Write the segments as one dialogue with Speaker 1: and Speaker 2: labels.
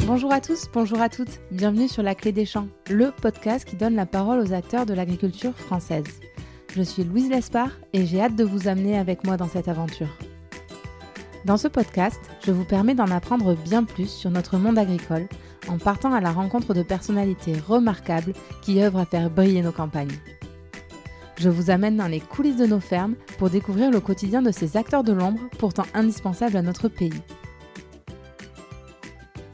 Speaker 1: Bonjour à tous, bonjour à toutes, bienvenue sur La Clé des Champs, le podcast qui donne la parole aux acteurs de l'agriculture française. Je suis Louise Lespard et j'ai hâte de vous amener avec moi dans cette aventure. Dans ce podcast, je vous permets d'en apprendre bien plus sur notre monde agricole en partant à la rencontre de personnalités remarquables qui œuvrent à faire briller nos campagnes. Je vous amène dans les coulisses de nos fermes pour découvrir le quotidien de ces acteurs de l'ombre pourtant indispensables à notre pays.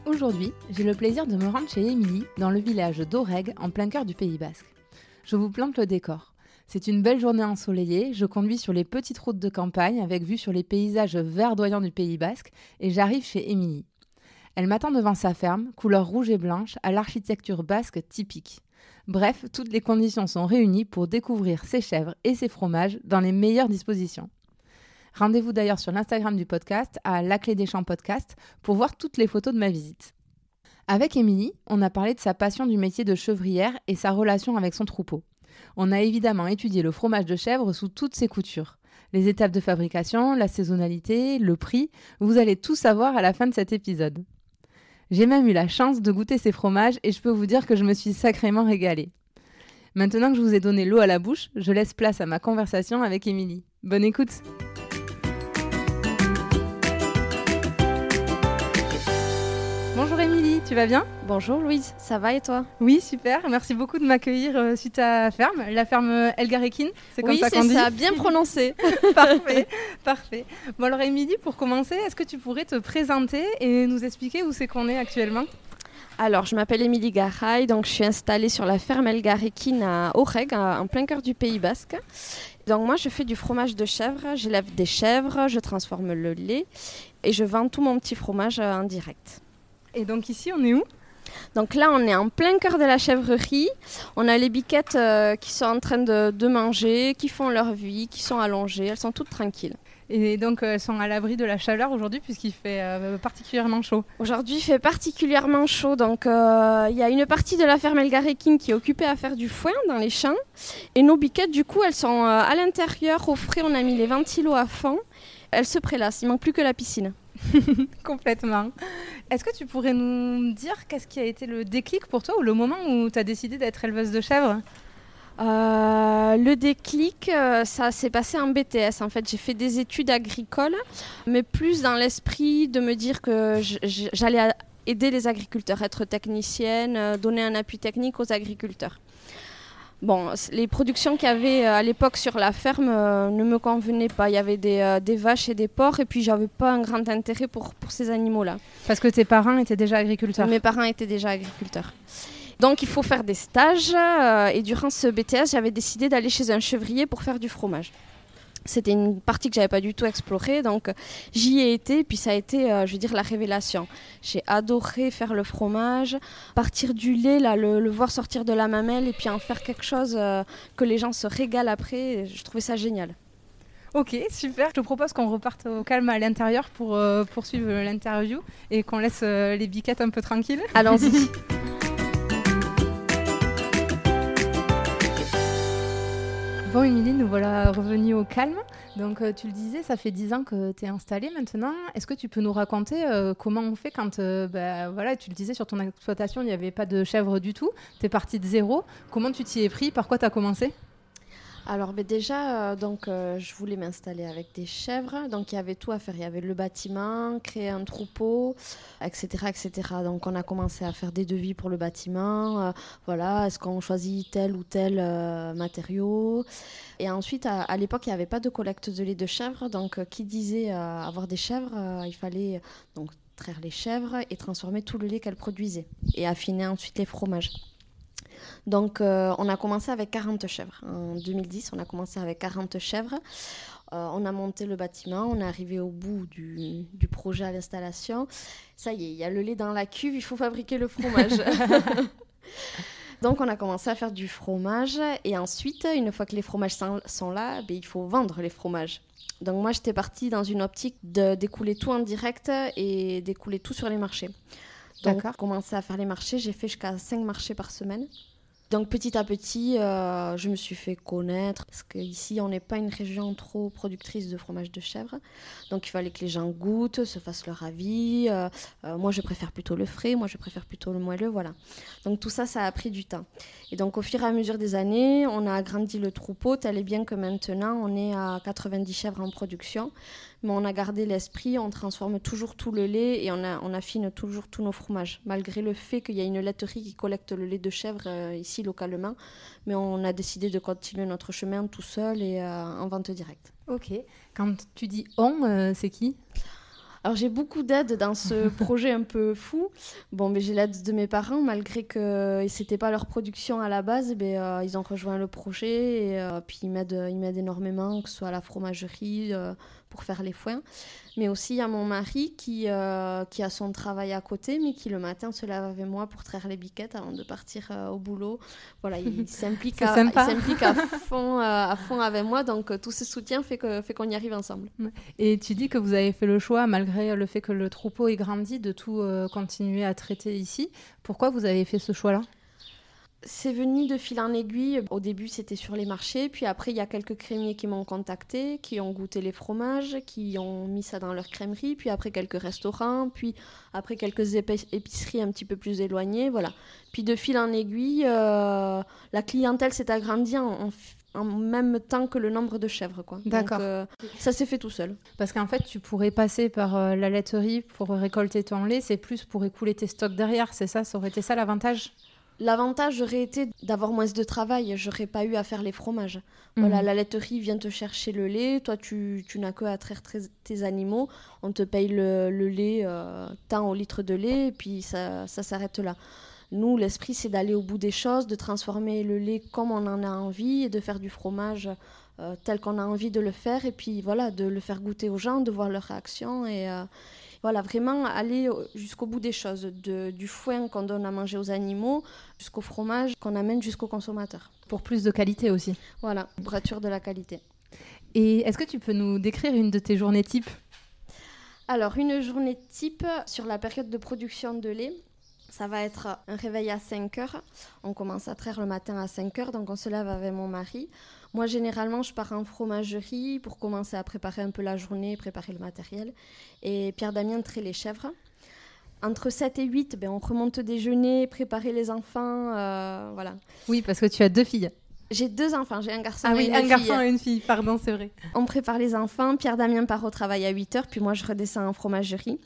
Speaker 1: Aujourd'hui, j'ai le plaisir de me rendre chez Émilie, dans le village d'Aurègue, en plein cœur du Pays Basque. Je vous plante le décor. C'est une belle journée ensoleillée, je conduis sur les petites routes de campagne avec vue sur les paysages verdoyants du Pays Basque et j'arrive chez Émilie. Elle m'attend devant sa ferme, couleur rouge et blanche, à l'architecture basque typique. Bref, toutes les conditions sont réunies pour découvrir ses chèvres et ses fromages dans les meilleures dispositions. Rendez-vous d'ailleurs sur l'Instagram du podcast, à La Clé des Champs Podcast, pour voir toutes les photos de ma visite. Avec Émilie, on a parlé de sa passion du métier de chevrière et sa relation avec son troupeau. On a évidemment étudié le fromage de chèvre sous toutes ses coutures. Les étapes de fabrication, la saisonnalité, le prix, vous allez tout savoir à la fin de cet épisode. J'ai même eu la chance de goûter ces fromages et je peux vous dire que je me suis sacrément régalée. Maintenant que je vous ai donné l'eau à la bouche, je laisse place à ma conversation avec Émilie. Bonne écoute! Bonjour Émilie, tu vas bien ?
Speaker 2: Bonjour Louise, ça va et toi ?
Speaker 1: Oui, super, merci beaucoup de m'accueillir sur ta ferme, la ferme Elgarekin, c'est comme
Speaker 2: oui,
Speaker 1: ça qu'on dit ?
Speaker 2: Oui, c'est ça, bien prononcé.
Speaker 1: Parfait. Bon alors Émilie, pour commencer, est-ce que tu pourrais te présenter et nous expliquer où c'est qu'on est actuellement ?
Speaker 2: Alors, je m'appelle Émilie Garay, donc je suis installée sur la ferme Elgarekin à Aurègue, en plein cœur du Pays Basque. Donc moi, je fais du fromage de chèvre, j'élève des chèvres, je transforme le lait et je vends tout mon petit fromage en direct.
Speaker 1: Et donc ici, on est où ?
Speaker 2: Donc là, on est en plein cœur de la chèvrerie. On a les biquettes qui sont en train de manger, qui font leur vie, qui sont allongées. Elles sont toutes tranquilles.
Speaker 1: Et donc, elles sont à l'abri de la chaleur aujourd'hui puisqu'il fait particulièrement chaud.
Speaker 2: Aujourd'hui, il fait particulièrement chaud. Donc, il y a une partie de la ferme Elgarekin qui est occupée à faire du foin dans les champs. Et nos biquettes, du coup, elles sont à l'intérieur, au frais. On a mis les ventilos à fond. Elles se prélassent. Il ne manque plus que la piscine.
Speaker 1: Complètement. Est-ce que tu pourrais nous dire qu'est-ce qui a été le déclic pour toi ou le moment où tu as décidé d'être éleveuse de chèvres ?
Speaker 2: Le déclic, ça s'est passé en BTS. En fait, j'ai fait des études agricoles, mais plus dans l'esprit de me dire que j'allais aider les agriculteurs, être technicienne, donner un appui technique aux agriculteurs. Bon, les productions qu'il y avait à l'époque sur la ferme ne me convenaient pas. Il y avait des vaches et des porcs et puis j'avais pas un grand intérêt pour ces animaux-là.
Speaker 1: Parce que tes parents étaient déjà agriculteurs ?
Speaker 2: Mes parents étaient déjà agriculteurs. Donc il faut faire des stages et durant ce BTS, j'avais décidé d'aller chez un chevrier pour faire du fromage. C'était une partie que j'avais pas du tout explorée, donc j'y ai été, et puis ça a été, la révélation. J'ai adoré faire le fromage, partir du lait, là, le voir sortir de la mamelle, et puis en faire quelque chose que les gens se régalent après. Je trouvais ça génial.
Speaker 1: Ok, super. Je te propose qu'on reparte au calme à l'intérieur pour poursuivre l'interview et qu'on laisse les biquettes un peu tranquilles.
Speaker 2: Allons-y.
Speaker 1: Bon Émilie, nous voilà revenus au calme. Donc tu le disais, ça fait 10 ans que tu es installée maintenant. Est-ce que tu peux nous raconter comment on fait quand, tu le disais, sur ton exploitation, il n'y avait pas de chèvres du tout. Tu es partie de zéro. Comment tu t'y es pris ? Par quoi tu as commencé ?
Speaker 2: Alors déjà, je voulais m'installer avec des chèvres, donc il y avait tout à faire. Il y avait le bâtiment, créer un troupeau, etc., etc. Donc on a commencé à faire des devis pour le bâtiment. Est-ce qu'on choisit tel ou tel matériau ? Et ensuite, à l'époque, il n'y avait pas de collecte de lait de chèvre. Donc qui disait avoir des chèvres, il fallait donc traire les chèvres et transformer tout le lait qu'elles produisaient et affiner ensuite les fromages. Donc, on a commencé avec 40 chèvres. En 2010, on a commencé avec 40 chèvres. On a monté le bâtiment, on est arrivé au bout du projet à l'installation. Ça y est, il y a le lait dans la cuve, il faut fabriquer le fromage. Donc, on a commencé à faire du fromage. Et ensuite, une fois que les fromages sont là, il faut vendre les fromages. Donc, moi, j'étais partie dans une optique d'écouler tout en direct et d'écouler tout sur les marchés. Donc, j'ai commencé à faire les marchés. J'ai fait jusqu'à 5 marchés par semaine. Donc petit à petit, je me suis fait connaître parce qu'ici, on n'est pas une région trop productrice de fromage de chèvre. Donc il fallait que les gens goûtent, se fassent leur avis. Moi, je préfère plutôt le frais, moi, je préfère plutôt le moelleux, voilà. Donc tout ça, ça a pris du temps. Et donc au fur et à mesure des années, on a agrandi le troupeau, tel est bien que maintenant, on est à 90 chèvres en production. Mais on a gardé l'esprit, on transforme toujours tout le lait et on affine toujours tous nos fromages. Malgré le fait qu'il y a une laiterie qui collecte le lait de chèvre ici localement, mais on a décidé de continuer notre chemin tout seul et en vente directe.
Speaker 1: Ok. Quand tu dis on, c'est qui ?
Speaker 2: Alors j'ai beaucoup d'aide dans ce projet un peu fou. Bon, mais j'ai l'aide de mes parents, malgré que c'était pas leur production à la base, ils ont rejoint le projet et puis ils m'aident énormément, que ce soit à la fromagerie pour faire les foins. Mais aussi il y a mon mari qui a son travail à côté, mais qui le matin se lève avec moi pour traire les biquettes avant de partir au boulot. Voilà, il s'implique à fond avec moi, donc tout ce soutien fait qu'on y arrive ensemble.
Speaker 1: Et tu dis que vous avez fait le choix, malgré le fait que le troupeau ait grandi, de tout continuer à traiter ici. Pourquoi vous avez fait ce choix-là ?
Speaker 2: C'est venu de fil en aiguille. Au début, c'était sur les marchés. Puis après, il y a quelques crémiers qui m'ont contacté, qui ont goûté les fromages, qui ont mis ça dans leur crèmerie. Puis après, quelques restaurants. Puis après, quelques épiceries un petit peu plus éloignées. Voilà. Puis de fil en aiguille, la clientèle s'est agrandie en même temps que le nombre de chèvres, quoi.
Speaker 1: D'accord.
Speaker 2: Donc, ça s'est fait tout seul.
Speaker 1: Parce qu'en fait, tu pourrais passer par la laiterie pour récolter ton lait. C'est plus pour écouler tes stocks derrière, c'est ça ? Ça aurait été ça l'avantage ?
Speaker 2: L'avantage aurait été d'avoir moins de travail. J'aurais pas eu à faire les fromages. Voilà, la laiterie vient te chercher le lait. Toi, tu n'as que à traire tes animaux. On te paye le lait tant au litre de lait, et puis ça s'arrête là. Nous, l'esprit, c'est d'aller au bout des choses, de transformer le lait comme on en a envie et de faire du fromage tel qu'on a envie de le faire. Et puis voilà, de le faire goûter aux gens, de voir leur réaction et... Voilà, vraiment aller jusqu'au bout des choses, du foin qu'on donne à manger aux animaux jusqu'au fromage qu'on amène jusqu'au consommateur.
Speaker 1: Pour plus de qualité aussi.
Speaker 2: Voilà, pour être sûr de la qualité.
Speaker 1: Et est-ce que tu peux nous décrire une de tes journées type ?
Speaker 2: Alors, une journée type sur la période de production de lait, ça va être un réveil à 5 heures. On commence à traire le matin à 5 heures, donc on se lève avec mon mari. Moi, généralement, je pars en fromagerie pour commencer à préparer un peu la journée, préparer le matériel. Et Pierre Damien traite les chèvres. Entre 7 et 8, on remonte déjeuner, préparer les enfants, voilà.
Speaker 1: Oui, parce que tu as 2 filles.
Speaker 2: J'ai 2 enfants, j'ai un garçon et une fille.
Speaker 1: Un garçon et une fille, pardon, c'est vrai.
Speaker 2: On prépare les enfants, Pierre Damien part au travail à 8 heures, puis moi, je redescends en fromagerie.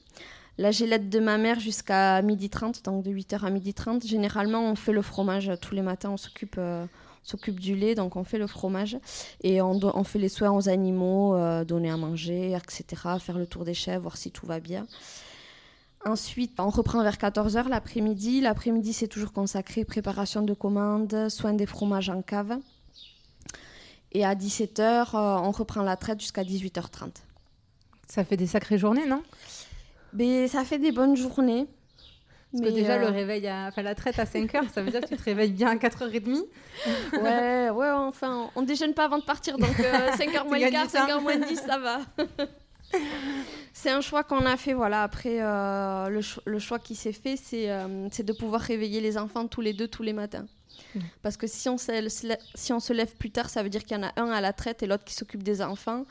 Speaker 2: Là, j'ai l'aide de ma mère jusqu'à 12h30, donc de 8h à 12h30. Généralement, on fait le fromage tous les matins, on s'occupe du lait, donc on fait le fromage et on fait les soins aux animaux, donner à manger, etc., faire le tour des chèvres, voir si tout va bien. Ensuite, on reprend vers 14h l'après-midi. L'après-midi, c'est toujours consacré préparation de commandes, soins des fromages en cave. Et à 17h, on reprend la traite jusqu'à 18h30.
Speaker 1: Ça fait des sacrées journées, non ?
Speaker 2: Ça fait des bonnes journées.
Speaker 1: Parce que déjà, le réveil, la traite à 5h, ça veut dire que tu te réveilles bien à 4h30.
Speaker 2: Ouais, enfin, on déjeune pas avant de partir, donc 5h moins le quart, 5h moins 10, ça va. C'est un choix qu'on a fait, voilà. Après, le choix qui s'est fait, c'est de pouvoir réveiller les enfants tous les 2, tous les matins. Parce que si on se lève plus tard, ça veut dire qu'il y en a un à la traite et l'autre qui s'occupe des enfants.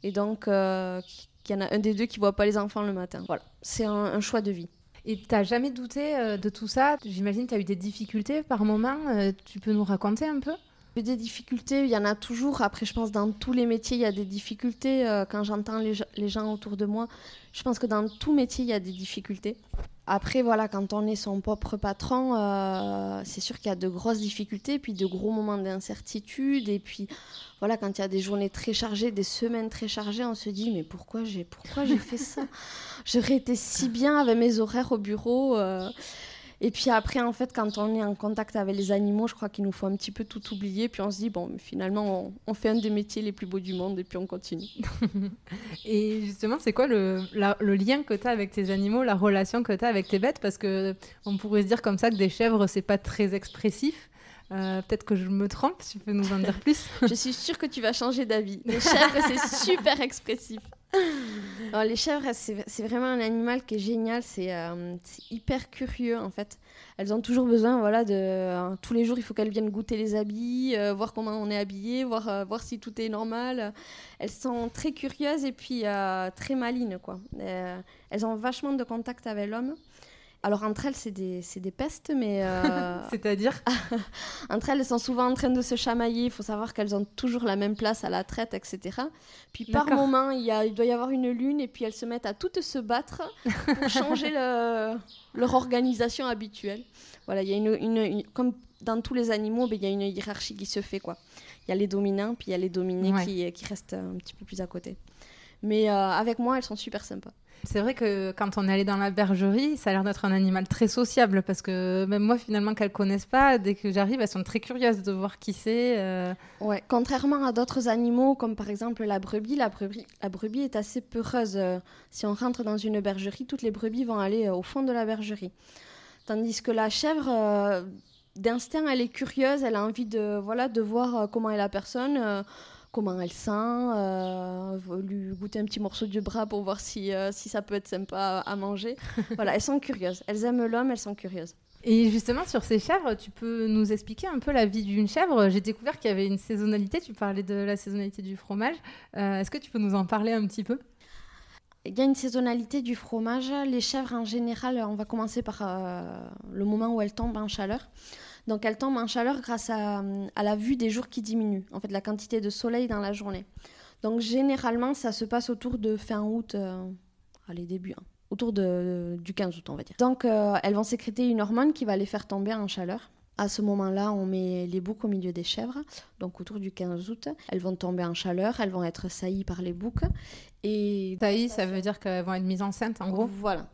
Speaker 2: Et donc, qu'il y en a un des deux qui ne voit pas les enfants le matin. Voilà, c'est un choix de vie.
Speaker 1: Et tu n'as jamais douté de tout ça ? J'imagine que tu as eu des difficultés par moment. Tu peux nous raconter un peu ?
Speaker 2: Des difficultés, il y en a toujours. Après, je pense que dans tous les métiers, il y a des difficultés. Quand j'entends les gens autour de moi, je pense que dans tout métier, il y a des difficultés. Après, voilà, quand on est son propre patron, c'est sûr qu'il y a de grosses difficultés, puis de gros moments d'incertitude. Et puis, voilà, quand il y a des journées très chargées, des semaines très chargées, on se dit, mais pourquoi j'ai fait ça ? J'aurais été si bien avec mes horaires au bureau. Et puis après, en fait, quand on est en contact avec les animaux, je crois qu'il nous faut un petit peu tout oublier. Puis on se dit, bon, finalement, on fait un des métiers les plus beaux du monde et puis on continue.
Speaker 1: Et justement, c'est quoi le lien que tu as avec tes animaux, la relation que tu as avec tes bêtes ? Parce qu'on pourrait se dire comme ça que des chèvres, c'est pas très expressif. Peut-être que je me trompe, tu peux nous en dire plus ?
Speaker 2: Je suis sûre que tu vas changer d'avis. Les chèvres, c'est super expressif. Alors, les chèvres, c'est vraiment un animal qui est génial. C'est hyper curieux, en fait. Elles ont toujours besoin, voilà, tous les jours, il faut qu'elles viennent goûter les habits, voir comment on est habillé, voir si tout est normal. Elles sont très curieuses et puis très malines, quoi. Elles ont vachement de contact avec l'homme. Alors, entre elles, c'est des pestes, mais...
Speaker 1: C'est-à-dire
Speaker 2: Entre elles sont souvent en train de se chamailler. Il faut savoir qu'elles ont toujours la même place à la traite, etc. Puis, par moment, il doit y avoir une lune, et puis elles se mettent à toutes se battre pour changer leur organisation habituelle. Voilà, il y a comme dans tous les animaux, il y a une hiérarchie qui se fait, quoi. Il y a les dominants, puis il y a les dominés qui restent un petit peu plus à côté. Mais avec moi, elles sont super sympas.
Speaker 1: C'est vrai que quand on est allé dans la bergerie, ça a l'air d'être un animal très sociable parce que même moi, finalement, qu'elles ne connaissent pas, dès que j'arrive, elles sont très curieuses de voir qui c'est.
Speaker 2: Ouais, contrairement à d'autres animaux, comme par exemple la brebis est assez peureuse. Si on rentre dans une bergerie, toutes les brebis vont aller au fond de la bergerie. Tandis que la chèvre, d'instinct, elle est curieuse, elle a envie de voir comment est la personne. Comment elle sent, lui goûter un petit morceau de bras pour voir si ça peut être sympa à manger. Voilà, elles sont curieuses. Elles aiment l'homme, elles sont curieuses.
Speaker 1: Et justement, sur ces chèvres, tu peux nous expliquer un peu la vie d'une chèvre? J'ai découvert qu'il y avait une saisonnalité. Tu parlais de la saisonnalité du fromage. Est-ce que tu peux nous en parler un petit peu?
Speaker 2: Il y a une saisonnalité du fromage. Les chèvres, en général, on va commencer par le moment où elles tombent en chaleur. Donc, elles tombent en chaleur grâce à la vue des jours qui diminuent, en fait, la quantité de soleil dans la journée. Donc, généralement, ça se passe autour de fin août, autour du 15 août, on va dire. Donc, elles vont sécréter une hormone qui va les faire tomber en chaleur. À ce moment-là, on met les boucs au milieu des chèvres, donc autour du 15 août. Elles vont tomber en chaleur, elles vont être saillies par les boucs. Et
Speaker 1: ça veut dire qu'elles vont être mises enceintes, en gros.
Speaker 2: Voilà.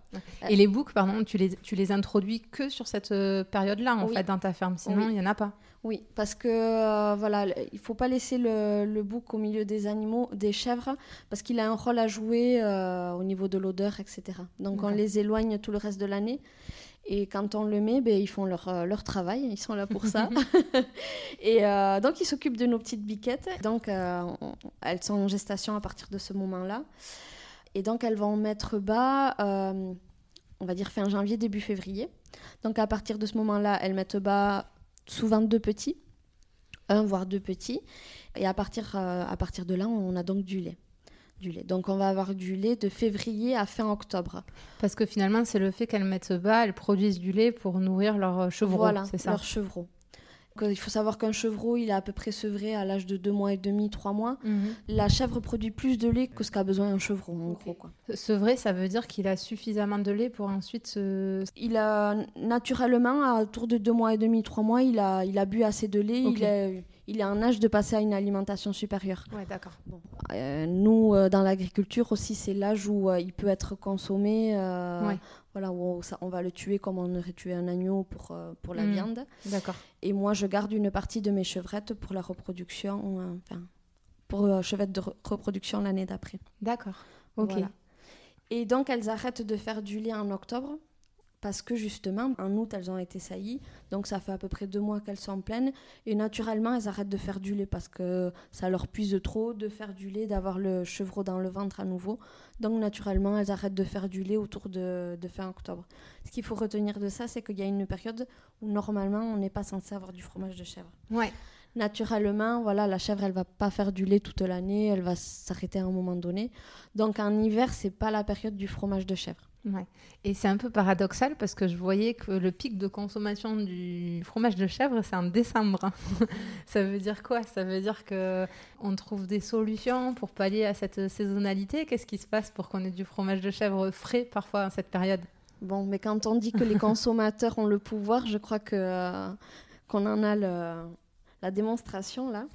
Speaker 1: Et les boucs, pardon, tu les introduis que sur cette période-là, en fait, dans ta ferme. Sinon, il n'y en a pas.
Speaker 2: Oui, parce que il ne faut pas laisser le bouc au milieu des animaux, des chèvres, parce qu'il a un rôle à jouer au niveau de l'odeur, etc. Donc, on les éloigne tout le reste de l'année. Et quand on le met, ils font leur travail, ils sont là pour ça. Et donc, ils s'occupent de nos petites biquettes. Donc, elles sont en gestation à partir de ce moment-là. Et donc, elles vont mettre bas, on va dire fin janvier, début février. Donc, à partir de ce moment-là, elles mettent bas souvent 2 petits, 1 voire 2 petits. Et à partir de là, on a donc du lait. Donc on va avoir du lait de février à fin octobre.
Speaker 1: Parce que finalement, c'est le fait qu'elles mettent bas, elles produisent du lait pour nourrir leurs chevreaux,
Speaker 2: voilà,
Speaker 1: c'est ça?
Speaker 2: Leurs chevreaux. Il faut savoir qu'un chevreau, il est à peu près sevré à l'âge de 2 mois et demi, 3 mois. La chèvre produit plus de lait que ce qu'a besoin un chevreau, en gros, quoi.
Speaker 1: Sevré, ça veut dire qu'il a suffisamment de lait pour ensuite se...
Speaker 2: Il a naturellement, autour de 2 mois et demi, 3 mois, il a bu assez de lait. Okay. Il est en âge de passer à une alimentation supérieure.
Speaker 1: Ouais, d'accord.
Speaker 2: Bon. Nous, dans l'agriculture aussi, c'est l'âge où il peut être consommé. Voilà, où on va le tuer comme on aurait tué un agneau pour la viande.
Speaker 1: D'accord.
Speaker 2: Et moi, je garde une partie de mes chevrettes pour la reproduction, pour chevettes de reproduction l'année d'après.
Speaker 1: D'accord. Ok.
Speaker 2: Voilà. Et donc, elles arrêtent de faire du lait en octobre. Parce que justement, en août, elles ont été saillies. Donc, ça fait à peu près 2 mois qu'elles sont pleines. Et naturellement, elles arrêtent de faire du lait parce que ça leur puise trop de faire du lait, d'avoir le chevreau dans le ventre à nouveau. Donc, naturellement, elles arrêtent de faire du lait autour de fin octobre. Ce qu'il faut retenir de ça, c'est qu'il y a une période où, normalement, on n'est pas censé avoir du fromage de chèvre.
Speaker 1: Ouais.
Speaker 2: Naturellement, voilà, la chèvre, elle va pas faire du lait toute l'année. Elle va s'arrêter à un moment donné. Donc, en hiver, c'est pas la période du fromage de chèvre.
Speaker 1: Ouais. Et c'est un peu paradoxal parce que je voyais que le pic de consommation du fromage de chèvre, c'est en décembre. Ça veut dire quoi? Ça veut dire qu'on trouve des solutions pour pallier à cette saisonnalité. Qu'est-ce qui se passe pour qu'on ait du fromage de chèvre frais parfois en cette période?
Speaker 2: Bon, mais quand on dit que les consommateurs ont le pouvoir, je crois qu'on en a la démonstration là.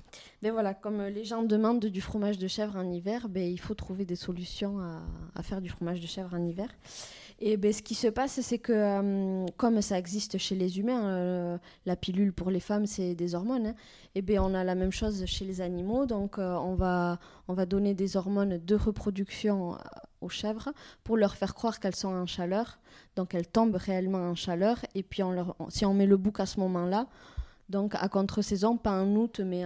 Speaker 2: Mais voilà, comme les gens demandent du fromage de chèvre en hiver, il faut trouver des solutions à faire du fromage de chèvre en hiver. Et ce qui se passe, c'est que comme ça existe chez les humains, la pilule pour les femmes, c'est des hormones. Hein, et on a la même chose chez les animaux. Donc on va donner des hormones de reproduction aux chèvres pour leur faire croire qu'elles sont en chaleur. Donc elles tombent réellement en chaleur. Et puis si on met le bouc à ce moment-là, donc à contre-saison, pas en août, mais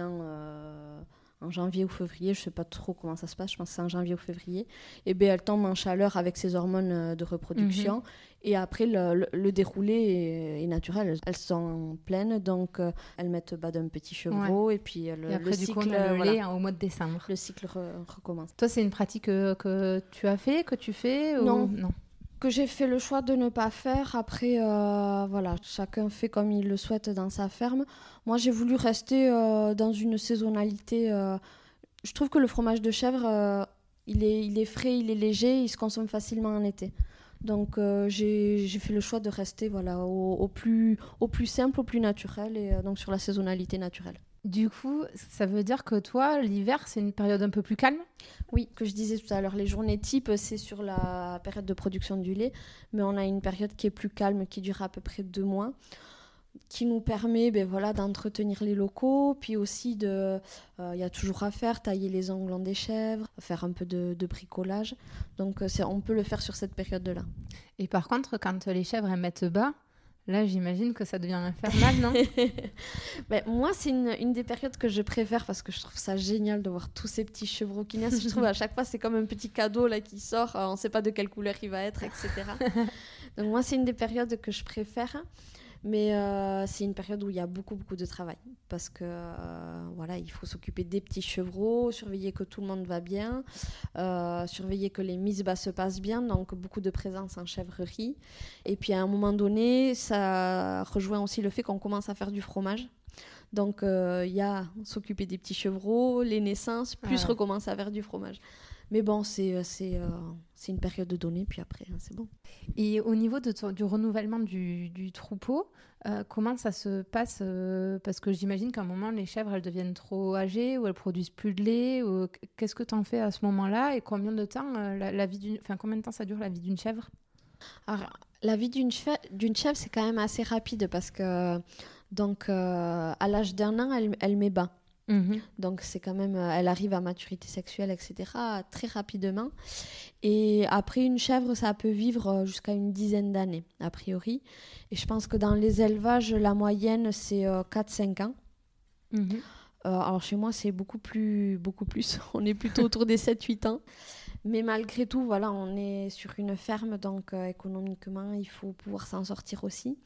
Speaker 2: en janvier ou février, je ne sais pas trop comment ça se passe, je pense que c'est en janvier ou février, et bien elles tombent en chaleur avec ces hormones de reproduction. Et après, le déroulé est naturel. Elles sont pleines, donc elles mettent bas d'un petit chevreau, et puis
Speaker 1: et après,
Speaker 2: le cycle,
Speaker 1: coup, on a le lait au mois de décembre.
Speaker 2: Le cycle recommence.
Speaker 1: Toi, c'est une pratique que tu as fait, que tu fais
Speaker 2: Non.
Speaker 1: Non.
Speaker 2: Que j'ai fait le choix de ne pas faire. Après, voilà, chacun fait comme il le souhaite dans sa ferme. Moi, j'ai voulu rester dans une saisonnalité. Je trouve que le fromage de chèvre, il est frais, il est léger, il se consomme facilement en été. Donc, j'ai fait le choix de rester voilà, au plus simple, au plus naturel, et donc sur la saisonnalité naturelle.
Speaker 1: Du coup, ça veut dire que toi, l'hiver, c'est une période un peu plus calme ?
Speaker 2: Oui, que je disais tout à l'heure, les journées types, c'est sur la période de production du lait, mais on a une période qui est plus calme, qui dure à peu près 2 mois, qui nous permet d'entretenir les locaux, puis aussi il y a toujours à faire, tailler les ongles des chèvres, faire un peu de bricolage. Donc on peut le faire sur cette période-là.
Speaker 1: Et par contre, quand les chèvres elles mettent bas, là, j'imagine que ça devient infernal, non ?
Speaker 2: Moi, c'est une des périodes que je préfère parce que je trouve ça génial de voir tous ces petits chevreaux qui naissent. Je trouve à chaque fois, c'est comme un petit cadeau là, qui sort. On ne sait pas de quelle couleur il va être, etc. Donc moi, c'est une des périodes que je préfère. Mais c'est une période où il y a beaucoup, beaucoup de travail. Parce que voilà, il faut s'occuper des petits chevreaux, surveiller que tout le monde va bien, surveiller que les mises bas se passent bien. Donc beaucoup de présence en chèvrerie. Et puis à un moment donné, ça rejoint aussi le fait qu'on commence à faire du fromage. Donc il y a s'occuper des petits chevreaux, les naissances, plus recommencer à faire du fromage. Mais bon, c'est une période donnée, puis après, c'est bon.
Speaker 1: Et au niveau du renouvellement du troupeau, comment ça se passe parce que j'imagine qu'à un moment, les chèvres, elles deviennent trop âgées ou elles produisent plus de lait. Qu'est-ce que tu en fais à ce moment-là et combien de temps, combien de temps ça dure la vie d'une chèvre ?
Speaker 2: Alors, la vie d'une chèvre, c'est quand même assez rapide parce que donc, à l'âge d'1 an, elle met bas. Donc c'est quand même, elle arrive à maturité sexuelle, etc. très rapidement. Et après une chèvre, ça peut vivre jusqu'à une dizaine d'années, a priori. Et je pense que dans les élevages, la moyenne, c'est 4-5 ans. Alors chez moi, c'est beaucoup plus. On est plutôt autour des 7-8 ans. Mais malgré tout, voilà, on est sur une ferme, donc économiquement, il faut pouvoir s'en sortir aussi.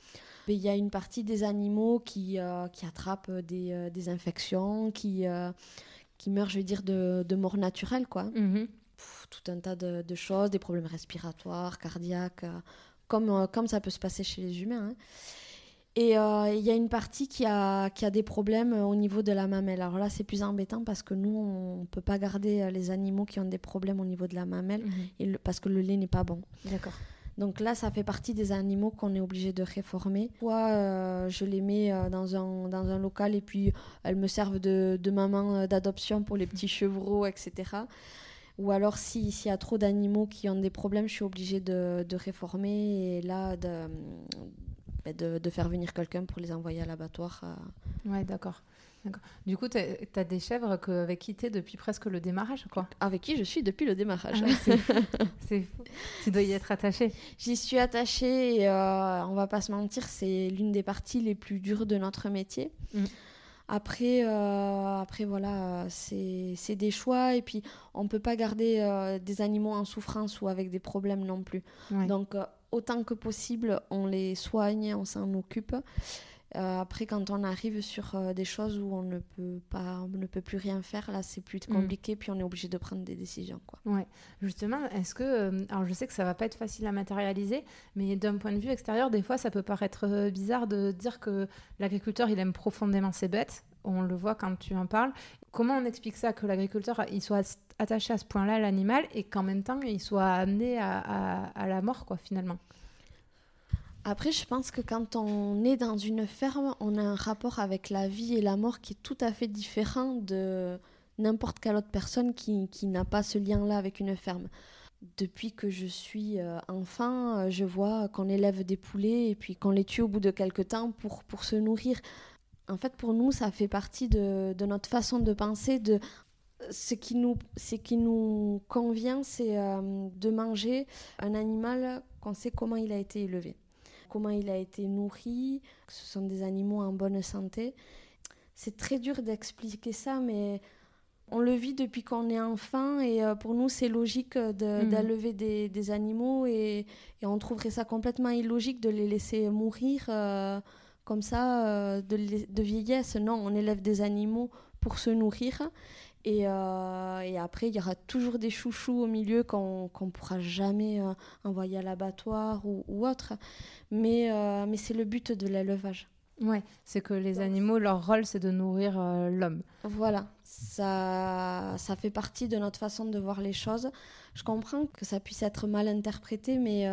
Speaker 2: Il y a une partie des animaux qui attrapent des infections, qui meurent, je vais dire, de mort naturelle, quoi. Tout un tas de choses, des problèmes respiratoires, cardiaques, comme ça peut se passer chez les humains. Hein. Et il y a une partie qui a des problèmes au niveau de la mamelle. Alors là, c'est plus embêtant parce que nous, on ne peut pas garder les animaux qui ont des problèmes au niveau de la mamelle parce que le lait n'est pas bon.
Speaker 1: D'accord.
Speaker 2: Donc là, ça fait partie des animaux qu'on est obligé de réformer. Soit je les mets dans un local et puis elles me servent de maman d'adoption pour les petits chevreaux, etc. Ou alors, s'il y a trop d'animaux qui ont des problèmes, je suis obligée de réformer et là, de faire venir quelqu'un pour les envoyer à l'abattoir.
Speaker 1: Ouais, d'accord. Du coup, tu as des chèvres avec qui tu es depuis presque le démarrage, quoi.
Speaker 2: Avec qui je suis depuis le démarrage.
Speaker 1: C'est fou. Tu dois y être attachée.
Speaker 2: J'y suis attachée et on va pas se mentir, c'est l'une des parties les plus dures de notre métier. Après voilà, c'est des choix et puis on peut pas garder des animaux en souffrance ou avec des problèmes non plus. Ouais. Donc autant que possible, on les soigne, on s'en occupe. Après, quand on arrive sur des choses où on ne peut plus rien faire, là, c'est plus compliqué, puis on est obligé de prendre des décisions, quoi.
Speaker 1: Ouais. Justement, est-ce que... alors, je sais que ça va pas être facile à matérialiser, mais d'un point de vue extérieur, des fois, ça peut paraître bizarre de dire que l'agriculteur, il aime profondément ses bêtes. On le voit quand tu en parles. Comment on explique ça, que l'agriculteur, il soit attaché à ce point-là à l'animal et qu'en même temps, il soit amené à la mort, quoi, finalement?
Speaker 2: Après, je pense que quand on est dans une ferme, on a un rapport avec la vie et la mort qui est tout à fait différent de n'importe quelle autre personne qui n'a pas ce lien-là avec une ferme. Depuis que je suis enfant, je vois qu'on élève des poulets et puis qu'on les tue au bout de quelques temps pour se nourrir. En fait, pour nous, ça fait partie de notre façon de penser, de ce qui nous convient, c'est de manger un animal qu'on sait comment il a été élevé, comment il a été nourri, que ce sont des animaux en bonne santé. C'est très dur d'expliquer ça, mais On le vit depuis qu'on est enfant et pour nous, c'est logique d'élever des animaux et on trouverait ça complètement illogique de les laisser mourir comme ça de vieillesse. Non, on élève des animaux pour se nourrir et après, il y aura toujours des chouchous au milieu qu'on ne pourra jamais envoyer à l'abattoir ou autre. Mais c'est le but de l'élevage.
Speaker 1: Ouais, c'est que les animaux, leur rôle, c'est de nourrir l'homme.
Speaker 2: Voilà, ça fait partie de notre façon de voir les choses. Je comprends que ça puisse être mal interprété, mais...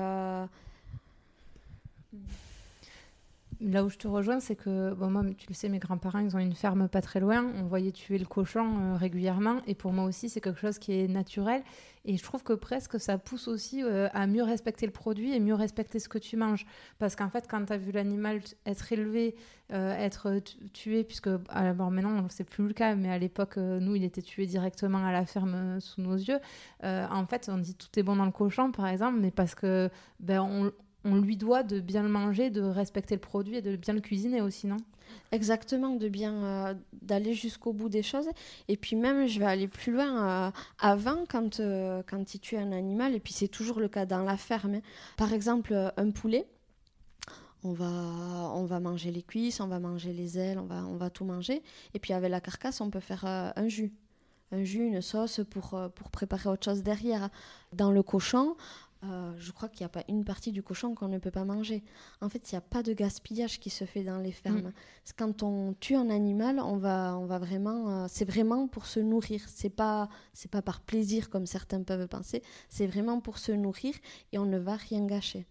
Speaker 1: Là où je te rejoins, c'est que, bon, moi, tu le sais, mes grands-parents, ils ont une ferme pas très loin. On voyait tuer le cochon régulièrement. Et pour moi aussi, c'est quelque chose qui est naturel. Et je trouve que presque ça pousse aussi à mieux respecter le produit et mieux respecter ce que tu manges. Parce qu'en fait, quand tu as vu l'animal être élevé, être tué, puisque alors maintenant, c'est plus le cas, mais à l'époque, nous, il était tué directement à la ferme sous nos yeux. En fait, on dit tout est bon dans le cochon, par exemple, mais parce que on lui doit de bien le manger, de respecter le produit et de bien le cuisiner aussi, non ?
Speaker 2: Exactement, d'aller jusqu'au bout des choses. Et puis même, je vais aller plus loin. Avant, quand il tue un animal, et puis c'est toujours le cas dans la ferme, hein. Par exemple, un poulet, on va manger les cuisses, on va manger les ailes, on va tout manger. Et puis avec la carcasse, on peut faire un jus. Un jus, une sauce pour préparer autre chose derrière. Dans le cochon... je crois qu'il n'y a pas une partie du cochon qu'on ne peut pas manger. En fait, il n'y a pas de gaspillage qui se fait dans les fermes. Quand on tue un animal, on va vraiment, c'est vraiment pour se nourrir. C'est pas par plaisir comme certains peuvent penser. C'est vraiment pour se nourrir et on ne va rien gâcher.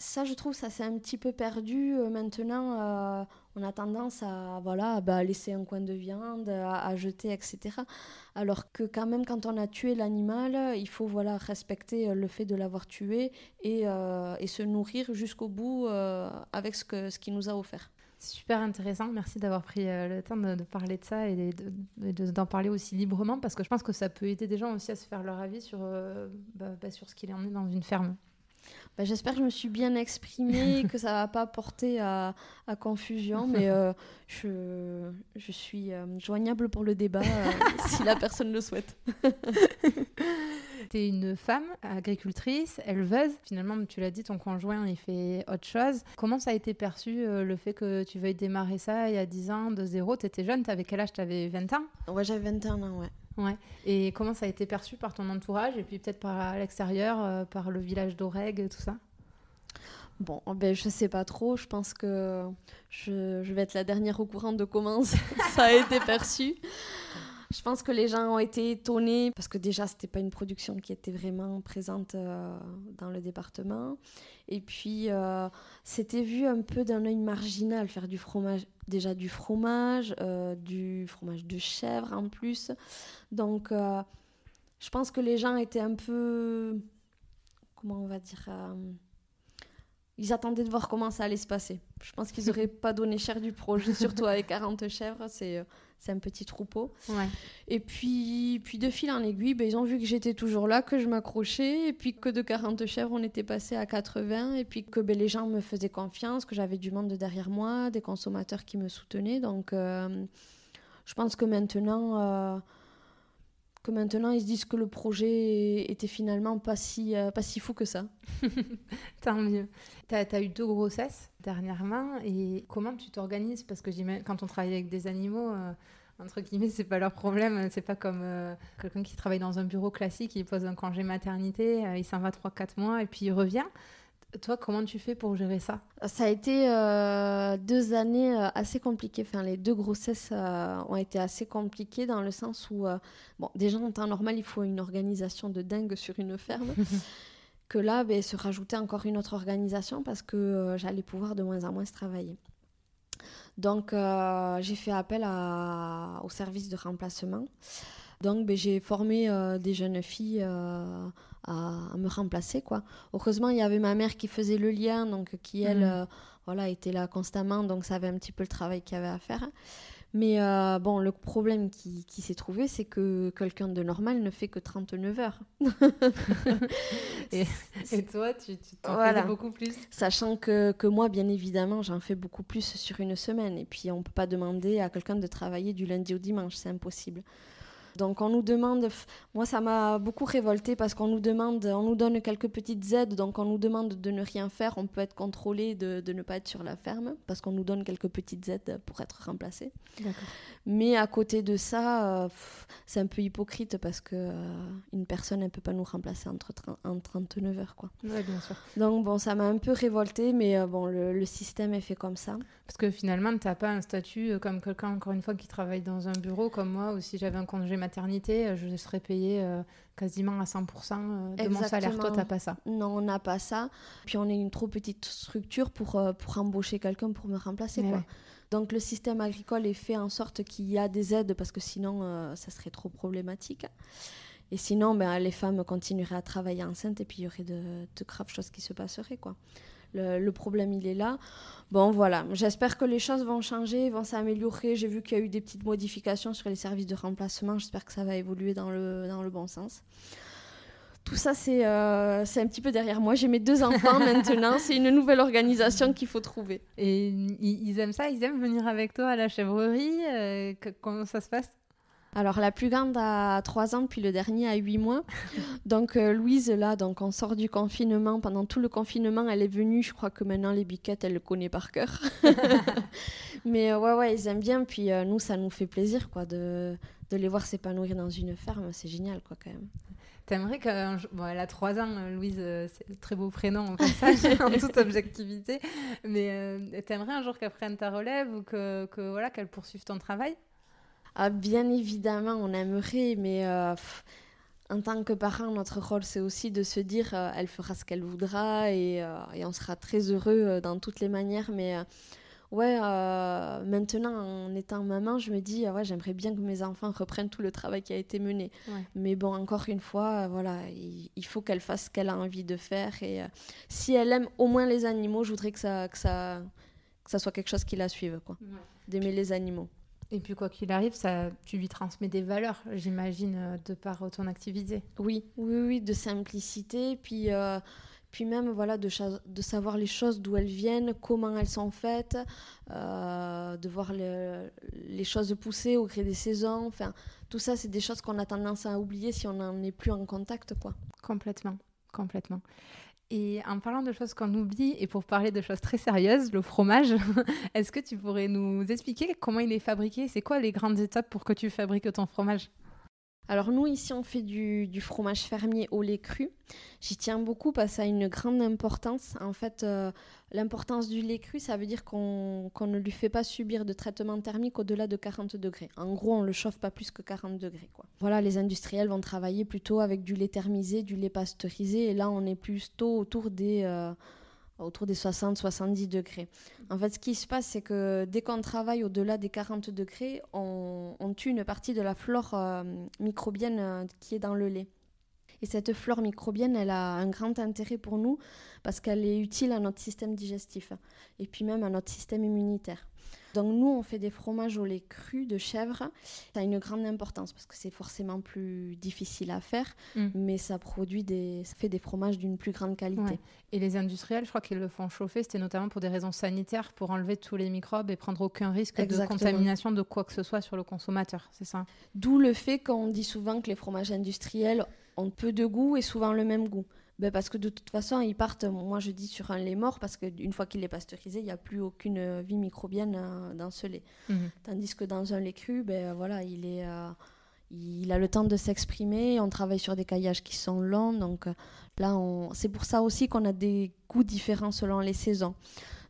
Speaker 2: Ça, je trouve, ça s'est un petit peu perdu. Maintenant, on a tendance à laisser un coin de viande, à jeter, etc. Alors que quand même, quand on a tué l'animal, il faut respecter le fait de l'avoir tué et se nourrir jusqu'au bout avec ce qu'il nous a offert.
Speaker 1: C'est super intéressant. Merci d'avoir pris le temps de parler de ça et d'en parler aussi librement parce que je pense que ça peut aider des gens aussi à se faire leur avis sur ce qu'il en est dans une ferme.
Speaker 2: J'espère que je me suis bien exprimée et que ça ne va pas porter à confusion, mais je suis joignable pour le débat si la personne le souhaite.
Speaker 1: Tu es une femme agricultrice, éleveuse. Finalement, tu l'as dit, ton conjoint, il fait autre chose. Comment ça a été perçu, le fait que tu veuilles démarrer ça il y a 10 ans, de zéro ? Tu étais jeune, tu avais quel âge ? Tu avais 20 ans ?
Speaker 2: Ouais, j'avais 21 ans, ouais.
Speaker 1: Ouais. Et comment ça a été perçu par ton entourage et puis peut-être par l'extérieur, par le village d'Aurègue, tout ça ?
Speaker 2: Bon, je sais pas trop. Je pense que je vais être la dernière au courant de comment ça a été perçu. Je pense que les gens ont été étonnés parce que déjà, c'était pas une production qui était vraiment présente dans le département. Et puis, c'était vu un peu d'un œil marginal, faire du fromage, déjà du fromage de chèvre en plus. Donc, je pense que les gens étaient un peu, comment on va dire, ils attendaient de voir comment ça allait se passer. Je pense qu'ils n'auraient pas donné cher du projet, surtout avec 40 chèvres, c'est un petit troupeau.
Speaker 1: Ouais.
Speaker 2: Et puis de fil en aiguille, ils ont vu que j'étais toujours là, que je m'accrochais, et puis que de 40 chèvres, on était passé à 80, et puis que les gens me faisaient confiance, que j'avais du monde derrière moi, des consommateurs qui me soutenaient. Donc, je pense que maintenant, ils se disent que le projet était finalement pas si fou que ça.
Speaker 1: Tant mieux. T'as eu 2 grossesses dernièrement et comment tu t'organises ? Parce que quand on travaille avec des animaux, entre guillemets, c'est pas leur problème. C'est pas comme quelqu'un qui travaille dans un bureau classique, il pose un congé maternité, il s'en va 3-4 mois et puis il revient. Toi, comment tu fais pour gérer ça ?
Speaker 2: Ça a été 2 années assez compliquées. Enfin, les 2 grossesses ont été assez compliquées dans le sens où, déjà en temps normal, il faut une organisation de dingue sur une ferme. Que là, se rajouter encore une autre organisation parce que j'allais pouvoir de moins en moins travailler. Donc, j'ai fait appel au service de remplacement. Donc, j'ai formé des jeunes filles à me remplacer, quoi. Heureusement, il y avait ma mère qui faisait le lien, donc qui, elle, était là constamment, donc savait un petit peu le travail qu'il y avait à faire. Mais le problème qui s'est trouvé, c'est que quelqu'un de normal ne fait que 39 heures.
Speaker 1: et toi, tu t'en faisais beaucoup plus.
Speaker 2: Sachant que moi, bien évidemment, j'en fais beaucoup plus sur une semaine. Et puis, on ne peut pas demander à quelqu'un de travailler du lundi au dimanche, c'est impossible. Donc on nous demande, moi ça m'a beaucoup révoltée parce qu'on nous donne quelques petites aides, donc on nous demande de ne rien faire, on peut être contrôlé de ne pas être sur la ferme parce qu'on nous donne quelques petites aides pour être remplacé.
Speaker 1: D'accord.
Speaker 2: Mais à côté de ça, c'est un peu hypocrite parce que une personne elle peut pas nous remplacer en 39 heures quoi.
Speaker 1: Ouais, bien sûr.
Speaker 2: Donc bon, ça m'a un peu révoltée, mais bon, le système est fait comme ça.
Speaker 1: Parce que finalement, tu n'as pas un statut comme quelqu'un, encore une fois, qui travaille dans un bureau comme moi, ou si j'avais un congé maternité, je serais payée quasiment à 100% de mon salaire. Toi, tu n'as pas ça.
Speaker 2: Non, on n'a pas ça. Puis on est une trop petite structure pour embaucher quelqu'un pour me remplacer, quoi.
Speaker 1: Ouais.
Speaker 2: Donc le système agricole est fait en sorte qu'il y a des aides parce que sinon, ça serait trop problématique. Et sinon, les femmes continueraient à travailler enceintes et puis il y aurait de graves choses qui se passeraient, quoi. Le problème, il est là. Bon, voilà. J'espère que les choses vont changer, vont s'améliorer. J'ai vu qu'il y a eu des petites modifications sur les services de remplacement. J'espère que ça va évoluer dans le bon sens. Tout ça, c'est un petit peu derrière moi. J'ai mes 2 enfants maintenant. C'est une nouvelle organisation qu'il faut trouver.
Speaker 1: Et ils aiment ça? Ils aiment venir avec toi à la chèvrerie? Comment ça se passe?
Speaker 2: Alors, la plus grande a 3 ans, puis le dernier a 8 mois. Donc, Louise, là, donc, on sort du confinement. Pendant tout le confinement, elle est venue. Je crois que maintenant, les biquettes, elle le connaît par cœur. Mais ouais, ils aiment bien. Puis nous, ça nous fait plaisir quoi, de les voir s'épanouir dans une ferme. C'est génial, quoi, quand même.
Speaker 1: T'aimerais bon, elle a 3 ans, Louise, c'est un très beau prénom en passage, en toute objectivité. Mais t'aimerais un jour qu'elle prenne ta relève ou voilà, qu'elle poursuive ton travail?
Speaker 2: Ah, bien évidemment, on aimerait, mais en tant que parent, notre rôle, c'est aussi de se dire elle fera ce qu'elle voudra et on sera très heureux dans toutes les manières. Mais maintenant, en étant maman, je me dis j'aimerais bien que mes enfants reprennent tout le travail qui a été mené. Ouais. Mais bon, encore une fois, il faut qu'elle fasse ce qu'elle a envie de faire. Et si elle aime au moins les animaux, je voudrais que ça soit quelque chose qui la suive, quoi. Ouais. D'aimer les animaux.
Speaker 1: Et puis quoi qu'il arrive, tu lui transmets des valeurs, j'imagine, de par ton activité.
Speaker 2: Oui, de simplicité, puis même de savoir les choses d'où elles viennent, comment elles sont faites, de voir les choses pousser au gré des saisons. Enfin, tout ça, c'est des choses qu'on a tendance à oublier si on n'en est plus en contact, quoi.
Speaker 1: Complètement. Et en parlant de choses qu'on oublie, et pour parler de choses très sérieuses, le fromage, est-ce que tu pourrais nous expliquer comment il est fabriqué? C'est quoi les grandes étapes pour que tu fabriques ton fromage?
Speaker 2: Alors nous, ici, on fait du fromage fermier au lait cru. J'y tiens beaucoup parce que ça a une grande importance. En fait, l'importance du lait cru, ça veut dire qu'on ne lui fait pas subir de traitement thermique au-delà de 40 degrés. En gros, on ne le chauffe pas plus que 40 degrés, quoi. Voilà, les industriels vont travailler plutôt avec du lait thermisé, du lait pasteurisé. Et là, on est plutôt autour des 60-70 degrés. En fait, ce qui se passe, c'est que dès qu'on travaille au-delà des 40 degrés, on tue une partie de la flore microbienne qui est dans le lait. Et cette flore microbienne, elle a un grand intérêt pour nous parce qu'elle est utile à notre système digestif et puis même à notre système immunitaire. Donc nous, on fait des fromages au lait cru de chèvre. Ça a une grande importance parce que c'est forcément plus difficile à faire, mais ça fait des fromages d'une plus grande qualité. Ouais.
Speaker 1: Et les industriels, je crois qu'ils le font chauffer, c'était notamment pour des raisons sanitaires, pour enlever tous les microbes et prendre aucun risque de contamination de quoi que ce soit sur le consommateur, c'est ça?
Speaker 2: D'où le fait qu'on dit souvent que les fromages industriels ont peu de goût et souvent le même goût. Parce que de toute façon, ils partent, moi je dis, sur un lait mort, parce qu'une fois qu'il est pasteurisé, il n'y a plus aucune vie microbienne dans ce lait. Tandis que dans un lait cru, il a le temps de s'exprimer, on travaille sur des caillages qui sont longs, donc là, c'est pour ça aussi qu'on a des goûts différents selon les saisons.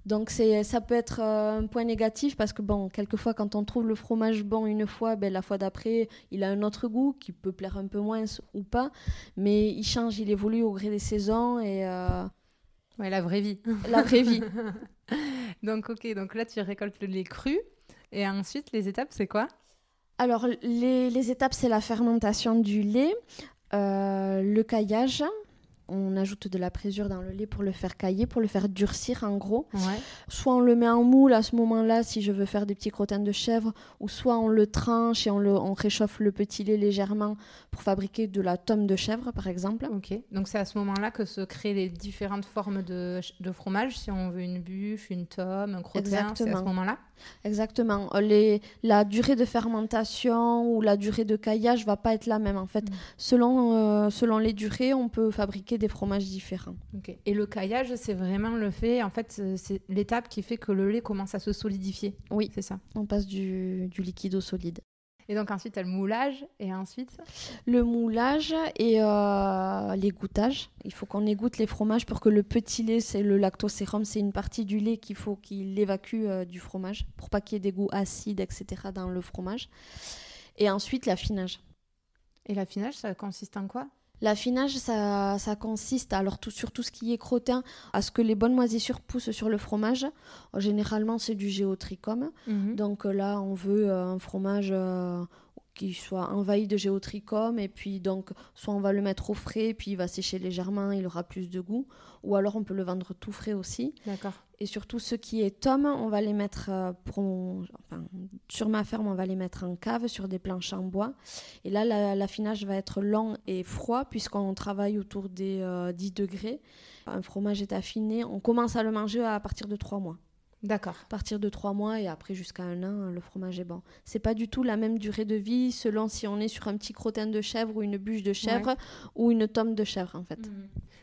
Speaker 2: Donc ça peut être un point négatif parce que quelquefois quand on trouve le fromage bon une fois, la fois d'après il a un autre goût qui peut plaire un peu moins ou pas, mais il change, il évolue au gré des saisons et
Speaker 1: ouais, la vraie vie.
Speaker 2: La vraie vie.
Speaker 1: Donc là tu récoltes le lait cru et ensuite les étapes c'est quoi?
Speaker 2: Alors les étapes c'est la fermentation du lait, le caillage on ajoute de la présure dans le lait pour le faire cailler, pour le faire durcir en gros.
Speaker 1: Ouais.
Speaker 2: Soit on le met en moule à ce moment-là si je veux faire des petits crottins de chèvre, ou soit on le tranche et on réchauffe le petit lait légèrement pour fabriquer de la tome de chèvre par exemple.
Speaker 1: Ok, donc c'est à ce moment-là que se créent les différentes formes de fromage, si on veut une bûche, une tome, un crottin,
Speaker 2: Exactement.
Speaker 1: c'est à ce moment-là.
Speaker 2: Exactement. La durée de fermentation ou la durée de caillage va pas être la même en fait. Selon les durées, on peut fabriquer des fromages différents.
Speaker 1: Ok. Et le caillage, c'est vraiment le fait, en fait, c'est l'étape qui fait que le lait commence à se solidifier.
Speaker 2: Oui,
Speaker 1: c'est ça.
Speaker 2: On passe du liquide au solide.
Speaker 1: Et donc ensuite, tu as le moulage et ensuite
Speaker 2: le moulage et l'égouttage. Il faut qu'on égoutte les fromages pour que le petit lait, c'est le lactosérum, c'est une partie du lait qu'il faut qu'il évacue du fromage pour pas qu'il y ait des goûts acides, etc. dans le fromage. Et ensuite, l'affinage.
Speaker 1: Et l'affinage, ça consiste en quoi ?
Speaker 2: L'affinage, ça consiste, alors sur tout ce qui est crottin, à ce que les bonnes moisissures poussent sur le fromage. Généralement, c'est du géotrichum. Donc là, on veut un fromage qui soit envahi de géotrichum. Et puis, donc, soit on va le mettre au frais, puis il va sécher légèrement, il aura plus de goût. Ou alors, on peut le vendre tout frais aussi.
Speaker 1: D'accord.
Speaker 2: Et surtout, ce qui est tome, on va les mettre, sur ma ferme, on va les mettre en cave, sur des planches en bois. Et là, l'affinage va être long et froid, puisqu'on travaille autour des 10 degrés. Un fromage est affiné, on commence à le manger à partir de 3 mois.
Speaker 1: D'accord.
Speaker 2: À partir de 3 mois et après jusqu'à 1 an, le fromage est bon. C'est pas du tout la même durée de vie selon si on est sur un petit crottin de chèvre ou une bûche de chèvre ou une tome de chèvre en fait.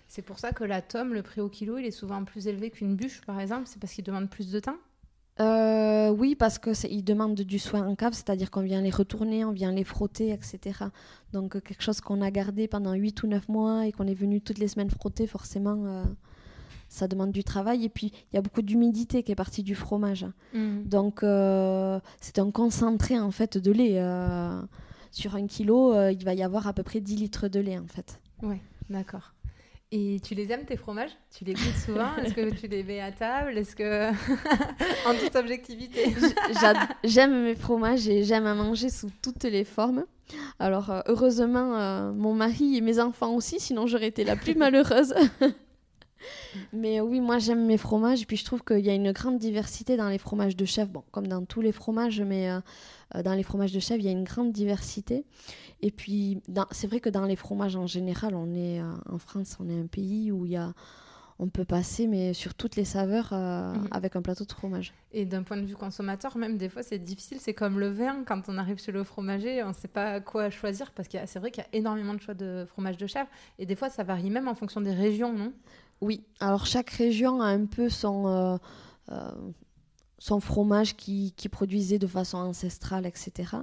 Speaker 1: C'est pour ça que la tome, le prix au kilo, il est souvent plus élevé qu'une bûche par exemple. C'est parce qu'il demande plus de temps ?
Speaker 2: Oui, parce qu'ils demandent du soin en cave, c'est-à-dire qu'on vient les retourner, on vient les frotter, etc. Donc quelque chose qu'on a gardé pendant 8 ou 9 mois et qu'on est venu toutes les semaines frotter, forcément... ça demande du travail et puis il y a beaucoup d'humidité qui est partie du fromage. Donc c'est un concentré en fait de lait. Sur 1 kilo, il va y avoir à peu près 10 litres de lait en fait.
Speaker 1: Ouais, d'accord. Et tu les aimes tes fromages ? Tu les goûtes souvent ? Est-ce que tu les mets à table ? Est-ce que en toute objectivité ?
Speaker 2: J'aime mes fromages et j'aime à manger sous toutes les formes. Alors heureusement mon mari et mes enfants aussi, sinon j'aurais été la plus malheureuse. Mais oui, moi j'aime mes fromages et puis je trouve qu'il y a une grande diversité dans les fromages de chèvre, bon, comme dans tous les fromages, mais dans les fromages de chèvre il y a une grande diversité. Et puis c'est vrai que dans les fromages en général, on est en France, on est un pays où on peut passer mais sur toutes les saveurs avec un plateau de fromage.
Speaker 1: Et d'un point de vue consommateur, même des fois c'est difficile, c'est comme le vin, quand on arrive chez le fromager, on ne sait pas quoi choisir parce que c'est vrai qu'il y a énormément de choix de fromage de chèvre et des fois ça varie même en fonction des régions, non ?
Speaker 2: Oui, alors chaque région a un peu son fromage qui produisait de façon ancestrale, etc.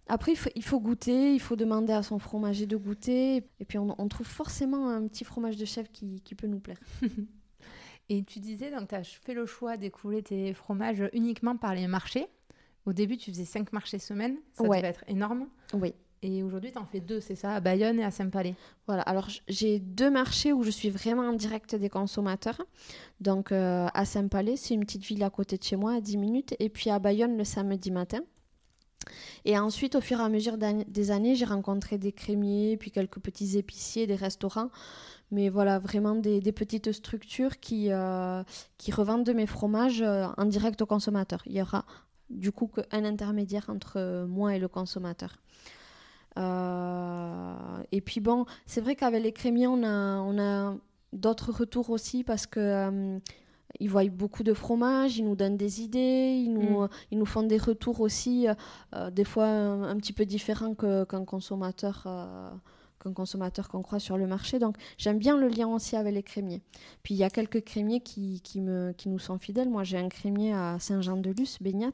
Speaker 2: Après, il faut goûter, il faut demander à son fromager de goûter. Et puis, on trouve forcément un petit fromage de chèvre qui peut nous plaire.
Speaker 1: Et tu disais, donc tu as fait le choix d'écouler tes fromages uniquement par les marchés. Au début, tu faisais 5 marchés semaine. Ça devait être énorme.
Speaker 2: Oui.
Speaker 1: Et aujourd'hui, tu en fais 2, c'est ça, à Bayonne et à Saint-Palais.
Speaker 2: Voilà, alors j'ai 2 marchés où je suis vraiment en direct des consommateurs. Donc à Saint-Palais, c'est une petite ville à côté de chez moi, à 10 minutes. Et puis à Bayonne, le samedi matin. Et ensuite, au fur et à mesure des années, j'ai rencontré des crémiers, puis quelques petits épiciers, des restaurants. Mais voilà, vraiment des petites structures qui revendent de mes fromages en direct aux consommateurs. Il y aura du coup qu'un intermédiaire entre moi et le consommateur. Et puis bon, c'est vrai qu'avec les crémiers, on a d'autres retours aussi parce que ils voient beaucoup de fromage, ils nous donnent des idées, ils nous font des retours aussi, des fois un petit peu différents qu'un consommateur qu'on croit sur le marché. Donc j'aime bien le lien aussi avec les crémiers. Puis il y a quelques crémiers qui nous sont fidèles. Moi j'ai un crémier à Saint-Jean-de-Luz, Beignat.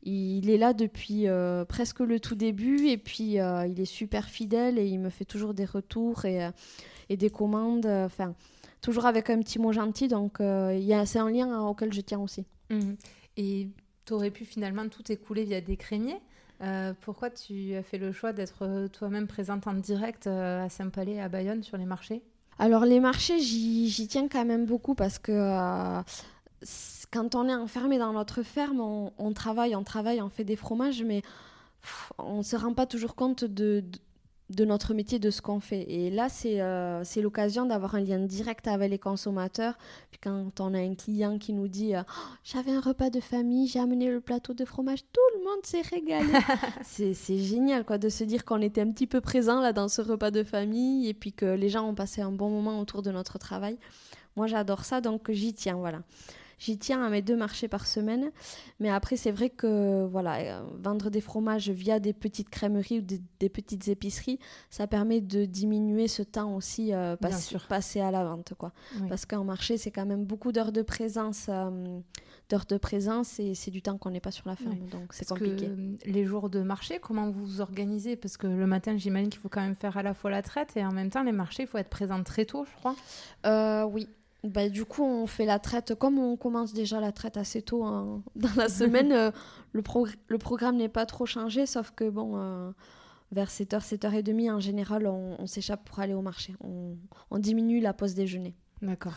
Speaker 2: Il est là depuis presque le tout début et puis il est super fidèle et il me fait toujours des retours et des commandes. Enfin, toujours avec un petit mot gentil. Donc c'est un lien auquel je tiens aussi.
Speaker 1: Et tu aurais pu finalement tout écouler via des crémiers. Pourquoi tu as fait le choix d'être toi-même présente en direct à Saint-Palais, à Bayonne, sur les marchés ?
Speaker 2: Alors les marchés, j'y tiens quand même beaucoup parce que quand on est enfermé dans notre ferme, on travaille, on fait des fromages, mais on ne se rend pas toujours compte de de notre métier, de ce qu'on fait. Et là, c'est l'occasion d'avoir un lien direct avec les consommateurs. Puis quand on a un client qui nous dit oh, j'avais un repas de famille, j'ai amené le plateau de fromage, tout le monde s'est régalé. c'est génial quoi, de se dire qu'on était un petit peu présent là, dans ce repas de famille et puis que les gens ont passé un bon moment autour de notre travail. Moi, j'adore ça, donc j'y tiens, voilà. J'y tiens à mes 2 marchés par semaine. Mais après, c'est vrai que voilà, vendre des fromages via des petites crèmeries ou des petites épiceries, ça permet de diminuer ce temps aussi passé à la vente, quoi. Oui. Parce qu'en marché, c'est quand même beaucoup d'heures de présence. Et c'est du temps qu'on n'est pas sur la ferme. Oui. Donc, c'est compliqué.
Speaker 1: Que les jours de marché, comment vous vous organisez? Parce que le matin, j'imagine qu'il faut quand même faire à la fois la traite et en même temps, les marchés, il faut être présent très tôt, je crois.
Speaker 2: Oui. Bah, du coup, on fait la traite, comme on commence déjà la traite assez tôt dans la semaine, le programme n'est pas trop changé, sauf que bon, vers 7h, 7h30, en général, on s'échappe pour aller au marché. On diminue la pause déjeuner.
Speaker 1: D'accord.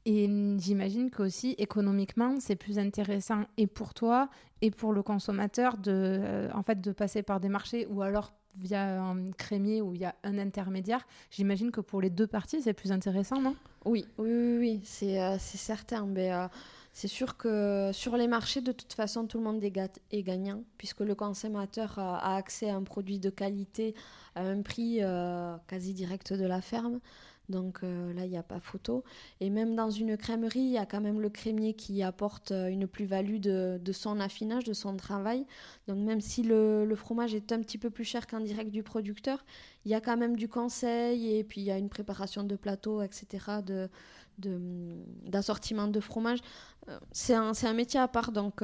Speaker 1: Et j'imagine qu'aussi, économiquement, c'est plus intéressant et pour toi et pour le consommateur de passer par des marchés ou alors via un crémier où il y a un intermédiaire. J'imagine que pour les 2 parties, c'est plus intéressant, non ?
Speaker 2: Oui, c'est certain. Mais c'est sûr que sur les marchés, de toute façon, tout le monde est gagnant, puisque le consommateur a accès à un produit de qualité à un prix quasi direct de la ferme. Donc là, il n'y a pas photo. Et même dans une crèmerie, il y a quand même le crémier qui apporte une plus-value de son affinage, de son travail. Donc même si le fromage est un petit peu plus cher qu'en direct du producteur, il y a quand même du conseil et puis il y a une préparation de plateau, etc., d'assortiment de fromage. C'est un métier à part, donc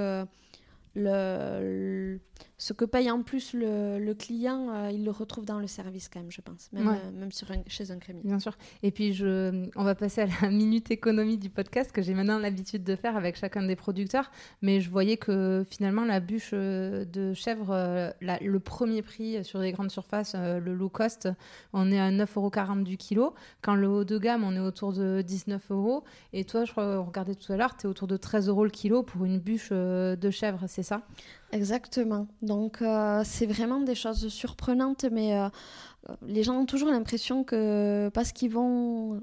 Speaker 2: ce que paye en plus le client, il le retrouve dans le service quand même, je pense, même chez un crémier.
Speaker 1: Bien sûr. Et puis, on va passer à la minute économie du podcast que j'ai maintenant l'habitude de faire avec chacun des producteurs. Mais je voyais que finalement, la bûche de chèvre, le premier prix sur les grandes surfaces, le low cost, on est à 9,40 € du kilo. Quand le haut de gamme, on est autour de 19 €. Et toi, je crois, on regardait tout à l'heure, tu es autour de 13 € le kilo pour une bûche de chèvre, c'est ça ?
Speaker 2: Exactement. Donc, c'est vraiment des choses surprenantes, mais les gens ont toujours l'impression que parce qu'ils vont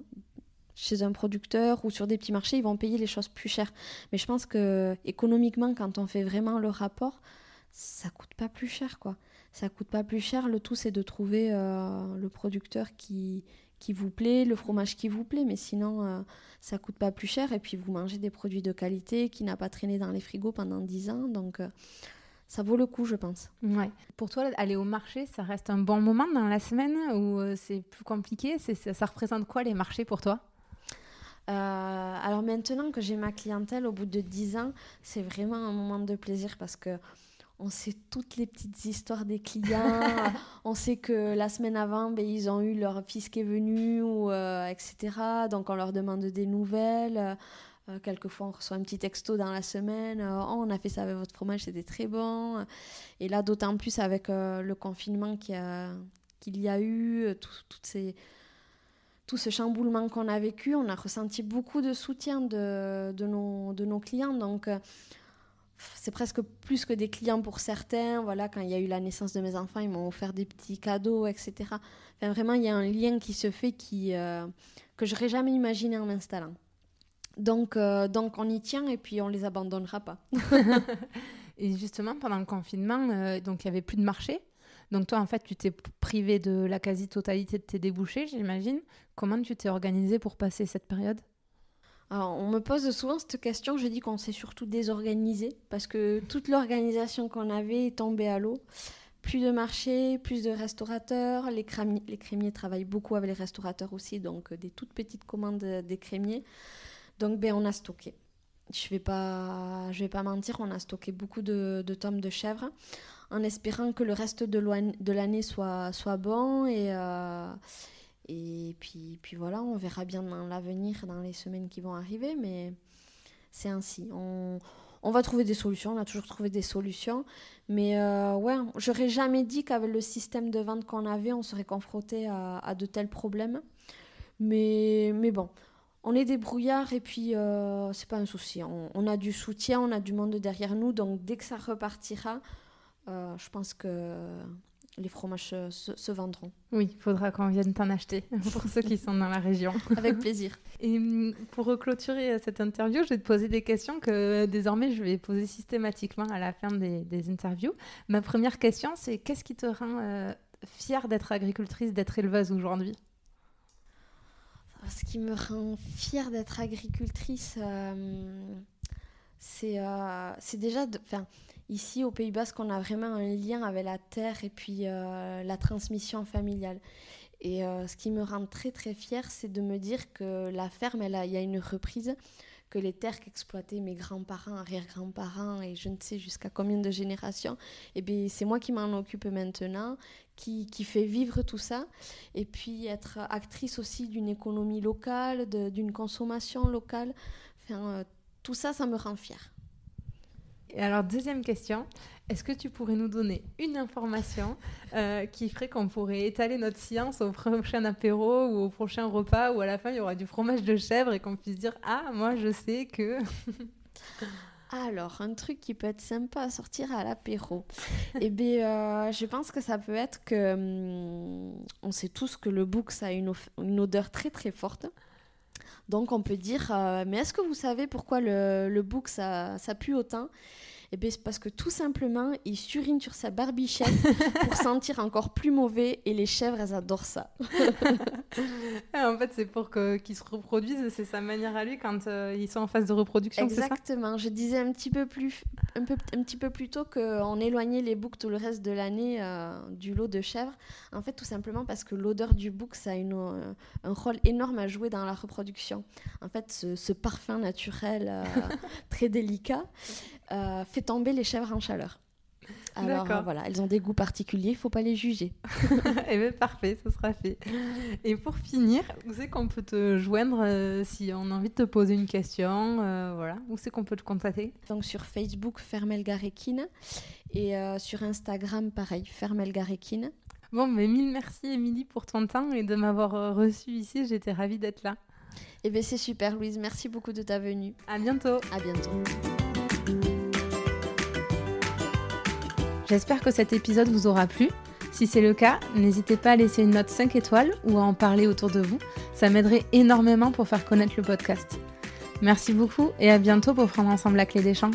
Speaker 2: chez un producteur ou sur des petits marchés, ils vont payer les choses plus chères. Mais je pense que économiquement, quand on fait vraiment le rapport, ça coûte pas plus cher, quoi. Ça coûte pas plus cher. Le tout, c'est de trouver le producteur qui vous plaît, le fromage qui vous plaît, mais sinon ça coûte pas plus cher et puis vous mangez des produits de qualité qui n'a pas traîné dans les frigos pendant 10 ans, donc ça vaut le coup, je pense.
Speaker 1: Ouais. Pour toi, aller au marché, ça reste un bon moment dans la semaine ou c'est plus compliqué? Ça représente quoi les marchés pour toi?
Speaker 2: Alors maintenant que j'ai ma clientèle au bout de 10 ans, c'est vraiment un moment de plaisir parce que on sait toutes les petites histoires des clients. On sait que la semaine avant, ils ont eu leur fils qui est venu, etc. Donc, on leur demande des nouvelles. Quelquefois, on reçoit un petit texto dans la semaine. On a fait ça avec votre fromage, c'était très bon. Et là, d'autant plus avec le confinement qu'il y a eu, tout ce chamboulement qu'on a vécu, on a ressenti beaucoup de soutien de nos clients. Donc, c'est presque plus que des clients pour certains. Voilà, quand il y a eu la naissance de mes enfants, ils m'ont offert des petits cadeaux, etc. Enfin, vraiment, il y a un lien qui se fait que je n'aurais jamais imaginé en m'installant. Donc, on y tient et puis on ne les abandonnera pas.
Speaker 1: Et justement, pendant le confinement, donc il n'y avait plus de marché. Donc toi, en fait, tu t'es privé de la quasi-totalité de tes débouchés, j'imagine. Comment tu t'es organisée pour passer cette période ?
Speaker 2: Alors, on me pose souvent cette question, je dis qu'on s'est surtout désorganisé parce que toute l'organisation qu'on avait est tombée à l'eau. Plus de marché, plus de restaurateurs, les crémiers travaillent beaucoup avec les restaurateurs aussi, donc des toutes petites commandes des crémiers. Donc on a stocké. Je vais pas mentir, on a stocké beaucoup de tomes de chèvre en espérant que le reste de l'année soit bon et puis voilà, on verra bien dans l'avenir, dans les semaines qui vont arriver, mais c'est ainsi. On va trouver des solutions, on a toujours trouvé des solutions, mais j'aurais jamais dit qu'avec le système de vente qu'on avait, on serait confronté à de tels problèmes. Mais bon, on est débrouillards et puis c'est pas un souci. On a du soutien, on a du monde derrière nous, donc dès que ça repartira, je pense que les fromages se vendront.
Speaker 1: Oui, il faudra qu'on vienne t'en acheter pour ceux qui sont dans la région.
Speaker 2: Avec plaisir.
Speaker 1: Et pour clôturer cette interview, je vais te poser des questions que désormais je vais poser systématiquement à la fin des interviews. Ma première question, c'est qu'est-ce qui te rend fière d'être agricultrice, d'être éleveuse aujourd'hui ?
Speaker 2: Ce qui me rend fière d'être agricultrice, c'est déjà... Ici, au Pays Basque, on a vraiment un lien avec la terre et puis la transmission familiale. Et ce qui me rend très très fière, c'est de me dire que la ferme, il y a une reprise, que les terres qu'exploitaient mes grands-parents, arrière-grands-parents et je ne sais jusqu'à combien de générations, et bien, c'est moi qui m'en occupe maintenant, qui fait vivre tout ça. Et puis être actrice aussi d'une économie locale, d'une consommation locale. Tout ça, ça me rend fière.
Speaker 1: Et alors, deuxième question, est-ce que tu pourrais nous donner une information qui ferait qu'on pourrait étaler notre science au prochain apéro ou au prochain repas où à la fin il y aura du fromage de chèvre et qu'on puisse dire « Ah, moi je sais que... »
Speaker 2: Alors, un truc qui peut être sympa à sortir à l'apéro. Eh bien, je pense que ça peut être que... on sait tous que le bouc, ça a une odeur très très forte. Donc on peut dire, mais est-ce que vous savez pourquoi le bouc ça pue autant ? Eh bien c'est parce que tout simplement, il surine sur sa barbichette pour sentir encore plus mauvais et les chèvres, elles adorent ça.
Speaker 1: En fait, c'est pour qu'ils se reproduisent, c'est sa manière à lui quand ils sont en phase de reproduction,
Speaker 2: exactement.
Speaker 1: C'est ça ?
Speaker 2: Je disais un petit peu plus tôt qu'on éloignait les boucs tout le reste de l'année du lot de chèvres. En fait, tout simplement parce que l'odeur du bouc, ça a un rôle énorme à jouer dans la reproduction. En fait, ce parfum naturel très délicat fait tomber les chèvres en chaleur. Alors voilà, elles ont des goûts particuliers, il ne faut pas les juger.
Speaker 1: Eh bien parfait, ça sera fait. Et pour finir, où c'est qu'on peut te joindre si on a envie de te poser une question, voilà. Où c'est qu'on peut te contacter ?
Speaker 2: Donc sur Facebook, Fermelgarekine, et sur Instagram, pareil, Fermelgarekine.
Speaker 1: Bon, mais mille merci Émilie pour ton temps et de m'avoir reçue ici, j'étais ravie d'être là.
Speaker 2: Eh bien c'est super Louise, merci beaucoup de ta venue.
Speaker 1: À bientôt.
Speaker 2: À bientôt.
Speaker 1: J'espère que cet épisode vous aura plu. Si c'est le cas, n'hésitez pas à laisser une note 5 étoiles ou à en parler autour de vous. Ça m'aiderait énormément pour faire connaître le podcast. Merci beaucoup et à bientôt pour prendre ensemble la clé des champs.